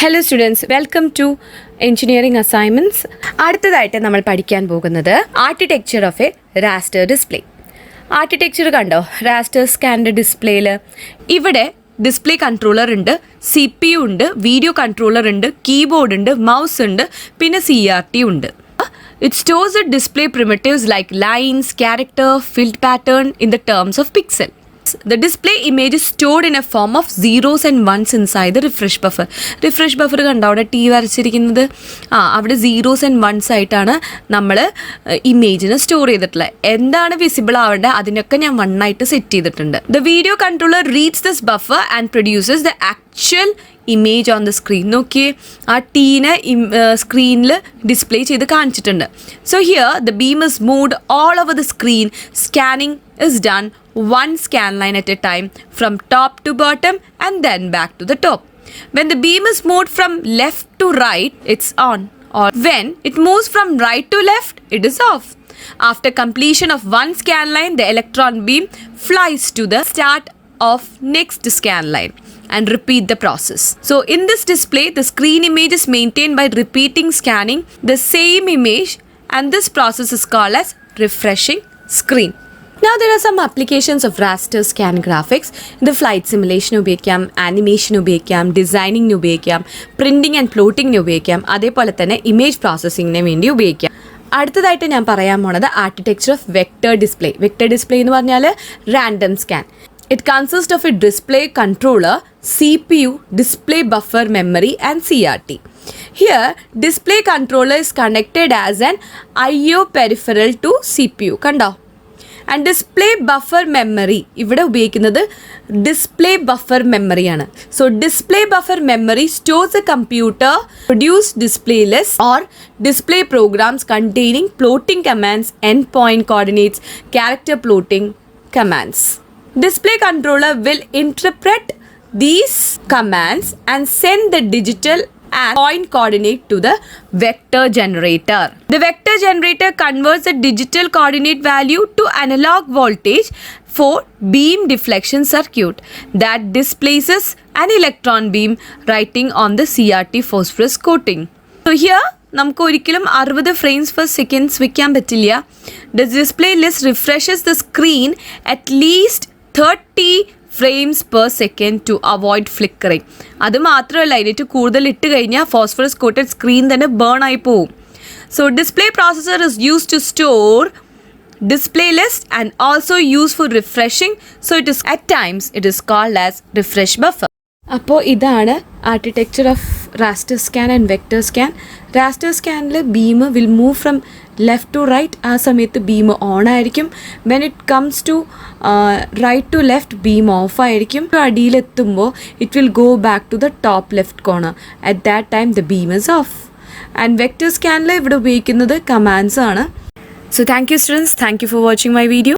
Hello students, welcome to engineering assignments. അടുത്തതായിട്ട് നമ്മൾ പഠിക്കാൻ പോകുന്നത് architecture of a raster display. Architecture കണ്ടോ? രാസ്റ്റർ സ്കാൻഡ് ഡിസ്പ്ലേയിൽ ഇവിടെ ഡിസ്പ്ലേ കൺട്രോളർ ഉണ്ട്, CPU ഉണ്ട്, വീഡിയോ കൺട്രോളർ ഉണ്ട്, കീബോർഡ് ഉണ്ട്, മൗസ് ഉണ്ട്, പിന്നെ CRT ഉണ്ട്. It stores the display primitives like lines, character, filled pattern in the terms of pixel. The display image is stored in a form of zeros and ones inside the refresh buffer. Refresh buffer കണ്ടോ അവിടെ T വരച്ചിരിക്കുന്നത്? അവിടെ zeros and once ആയിട്ടാണ് നമ്മൾ ഇമേജിനെ store ചെയ്തിട്ടുള്ളത്. എന്താണ് visible ആവേണ്ടത് അതിനൊക്കെ ഞാൻ വണ്ണായിട്ട് set ചെയ്തിട്ടുണ്ട്. The video controller reads this buffer and produces the actual image on the screen. നോക്കിയേ, ആ ടീനെ സ്ക്രീനിൽ ഡിസ്പ്ലേ ചെയ്ത് കാണിച്ചിട്ടുണ്ട്. So here the beam is moved all over the screen. Scanning is done one scan line at a time from top to bottom and then back to the top. When the beam is moved from left to right, it's on, or when it moves from right to left, it is off. After completion of one scan line, the electron beam flies to the start of next scan line and repeat the process. So in this display, the screen image is maintained by repeating scanning the same image, and this process is called as refreshing screen. Now there are some applications of raster scan graphics. ഇത് flight സിമുലേഷന് ഉപയോഗിക്കാം, ആനിമേഷന് ഉപയോഗിക്കാം, ഡിസൈനിങ്ങിന് ഉപയോഗിക്കാം, printing and പ്ലോട്ടിങ്ങിന് ഉപയോഗിക്കാം, അതേപോലെ തന്നെ image പ്രോസസ്സിങ്ങിന് വേണ്ടി ഉപയോഗിക്കാം. അടുത്തതായിട്ട് ഞാൻ പറയാൻ പോണത് architecture of vector display. Vector display എന്ന് പറഞ്ഞാൽ random scan. It consists of a display controller, CPU, display buffer memory and CRT. Here, display controller is connected as an IO peripheral to CPU. കണ്ടോ? And display buffer memory ഇവിടെ ഉപയോഗിക്കുന്നത് display buffer മെമ്മറിയാണ്. So display buffer memory stores a computer produce display list or display programs containing plotting commands, end point coordinates, character plotting commands. Display controller will interpret these commands and send the digital and point coordinate to the vector generator. The vector generator converts the digital coordinate value to analog voltage for beam deflection circuit that displaces an electron beam writing on the CRT phosphorus coating. So here നമുക്ക് ഒരിക്കലും 60 frames per second വയ്ക്കാൻ പറ്റില്ല. The display list refreshes the screen at least 30 frames per second to avoid flickering. അത് മാത്രമല്ല, ഇതിട്ട് കൂടുതൽ ഇട്ട് കഴിഞ്ഞാൽ ഫോസ്ഫറസ് കോട്ടഡ് സ്ക്രീൻ തന്നെ ബേൺ ആയി പോവും. So display processor is use to store display list and also used for refreshing. So it is at times it is called as refresh buffer. അപ്പോൾ ഇതാണ് ആർക്കിടെക്ചർ ഓഫ് raster scan and vector scan. raster scanൽ beam will move from left to right. ആ സമയത്ത് beam on ആയിരിക്കും. When it comes to right to left beam off ആയിരിക്കും. അടിയിലെത്തുമ്പോൾ it will go back to the top left corner. At that time the beam is off. And vector സ്കാനിൽ ഇവിടെ ഉപയോഗിക്കുന്നത് commands ആണ്. So thank you students, thank you for watching my video.